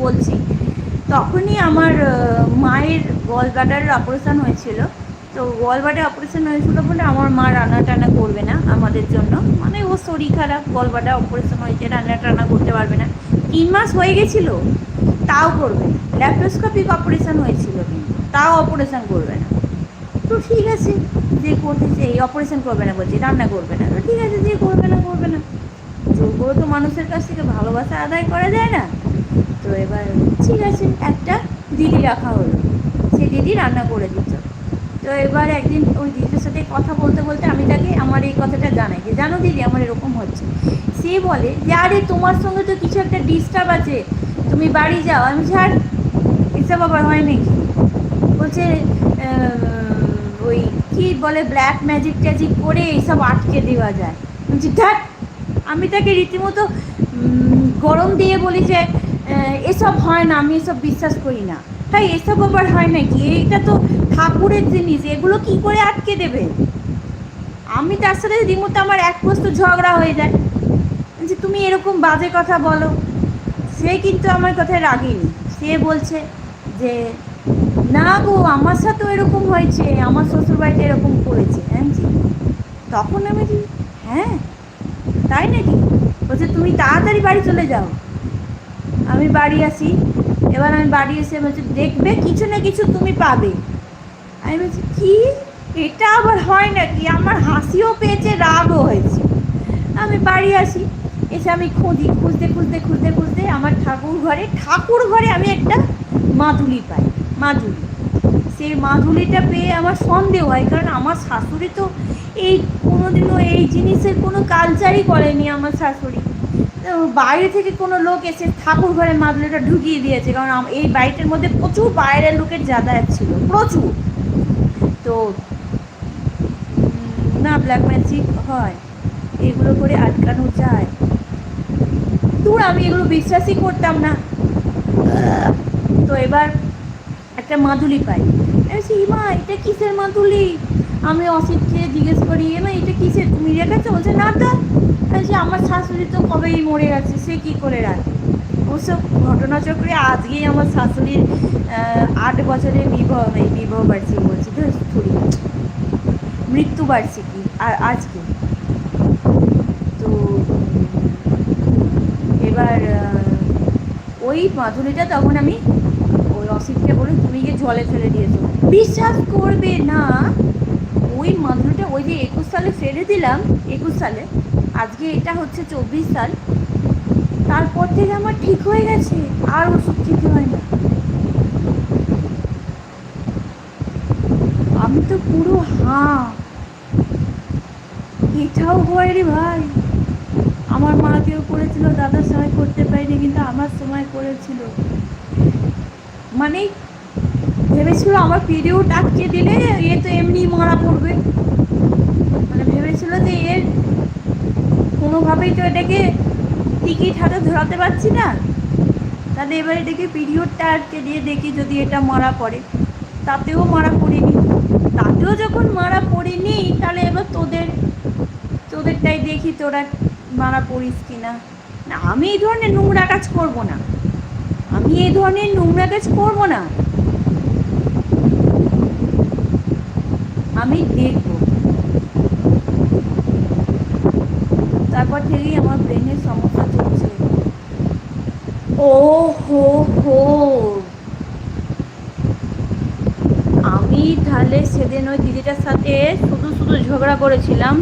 বলছি। তখনই আমার মায়ের গল ব্লাডারের অপারেশান হয়েছিল। তো গল ব্লাডার অপারেশান হয়েছিল বলে আমার মা রান্না টান্না করবে না আমাদের জন্য, মানে ও শরীর খারাপ, গল ব্লাডার অপারেশান হয়েছে, রান্না টান্না করতে পারবে না। 3 মাস হয়ে গেছিলো, তাও করবে না। ল্যাপ্রোস্কোপিক অপারেশান হয়েছিল কিন্তু তাও অপারেশান করবে না। তো ঠিক আছে, যে করতেছে এই অপারেশান করবে না বলছি, রান্না করবে না, তো ঠিক আছে, যে করবে না করবে না। জোর করে তো মানুষের কাছ থেকে ভালোবাসা আদায় করা যায় না। তো এবার ঠিক আছে, একটা দিদি রাখা হলো, সে দিদি রান্না করে দিত। তো এবার একদিন ওই দিদির সাথে কথা বলতে বলতে আমি তাকে আমার এই কথাটা জানাই যে জানো দিদি আমার এরকম হচ্ছে। সে বলে যে আরে তোমার সঙ্গে তো কিছু একটা ডিস্টার্ব আছে, তুমি বাড়ি যাও। আমি ছাড়, এসব আবার হয় নাকি? বলছে ওই কী বলে ব্ল্যাক ম্যাজিক ট্যাজিক করে এইসব আটকে দেওয়া যায়। বলছি ধ্যাট, আমি তাকে রীতিমতো গরম দিয়ে বলি যে এসব হয় না, আমি এসব বিশ্বাস করি না। তাই এসব আবার হয় নাকি? এইটা তো ঠাকুরের জিনিস, এগুলো কি করে আটকে দেবে? আমি তার সাথে রীতিমতো আমার এক প্রস্ত ঝগড়া হয়ে যায় যে তুমি এরকম বাজে কথা বলো। সে কিন্তু আমার কথায় রাগেনি, সে বলছে যে না গো আমার সাথেও এরকম হয়েছে, আমার শ্বশুরবাড়িতে এরকম করেছে। হ্যাঁ, তখন আমি হ্যাঁ তাই নাকি? বলছে তুমি তাড়াতাড়ি বাড়ি চলে যাও। আমি বাড়ি আসি, এবার আমি বাড়ি এসে বলছি দেখবে কিছু না কিছু তুমি পাবে। আমি বলছি কি, এটা আবার হয় নাকি? আমার হাসিও পেয়েছে, রাগও হয়েছে। আমি বাড়ি আসি, এসে আমি খুঁজি, খুঁজতে খুঁজতে খুঁজতে খুঁজতে আমার ঠাকুর ঘরে আমি একটা মাদুলি পাই। মাদুলি, সেই মাদুলিটা পেয়ে আমার সন্দেহ হয়, কারণ আমার শাশুড়ি তো এই কোনোদিনও এই জিনিসের কোনো কালচারই করেনি। আমার শাশুড়ি বাইরে থেকে কোনো লোক এসে ঠাকুর ঘরে মাদুলিটা ঢুকিয়ে দিয়েছে, কারণ এই বাড়িটার মধ্যে প্রচুর বাইরের লোকের যাতায়াত ছিল, প্রচুর। তো না ব্ল্যাক ম্যাজিক হয়, এগুলো করে আটকানো যায়। দূর, আমি এগুলো বিশ্বাসই করতাম না। তো এবার একটা মাদুলি পাই। বলছি মা এটা কিসের মাদুলি? আমি অসিতকে জিজ্ঞেস করি মা এটা কিসের, তুমি রেখেছো? বলছে না তো। বলছি আমার শাশুড়ি তো কবেই মরে গেছে, সে কী করে রাখে? ওসব ঘটনাচক্রে আজকেই আমার শাশুড়ির 8 বছরের বিবাহ বার্ষিকী, বলছি তো ছুরি মৃত্যুবার্ষিকী আর আজকে। তো এবার ওই মাদুলিটা তখন আমি ওই অসিতকে বলি তুমি গিয়ে জলে ফেলে দিয়েছো। বিশ্বাস করবে না, ওই মাদুলিটা ওই যে 21 সালে ফেলে দিলাম, 21 সালে, আজকে এটা হচ্ছে 24 সাল, তারপর থেকে আমার ঠিক হয়ে গেছে, আর ওষুধ খেতে হয় না। আমি তো পুরো এটাও হয় রে ভাই। আমার মা কেউ করেছিল, দাদার সময় করতে পারিনি, কিন্তু আমার সময় করেছিল। মানে ভেবেছিল আমার পিরিয়ড আটকে দিলে এ তো এমনি মারা পড়বে, মানে ভেবেছিল যে এর কোনোভাবেই তো এটাকে টিকিট হাতে ধরাতে পারছি না, তাহলে এবার এটাকে পিরিয়ডটা আটকে দিয়ে দেখি যদি এটা মারা পড়ে। তাতেও মারা পড়িনি, তাতেও যখন মারা পড়িনি তাহলে এবার তোদেরটাই দেখি তোরা মারা পড়িস কিনা। না, আমি এই ধরনের নোংরা কাজ করব না, আমি এই ধরনের নোংরা কাজ করব না, আমি দেখব। তারপর থেকেই আমার ব্রেনের সমস্যা চলছে। ও হো হো, আমি তাহলে সেদিন ওই দিদিটার সাথে শুধু শুধু ঝগড়া করেছিলাম,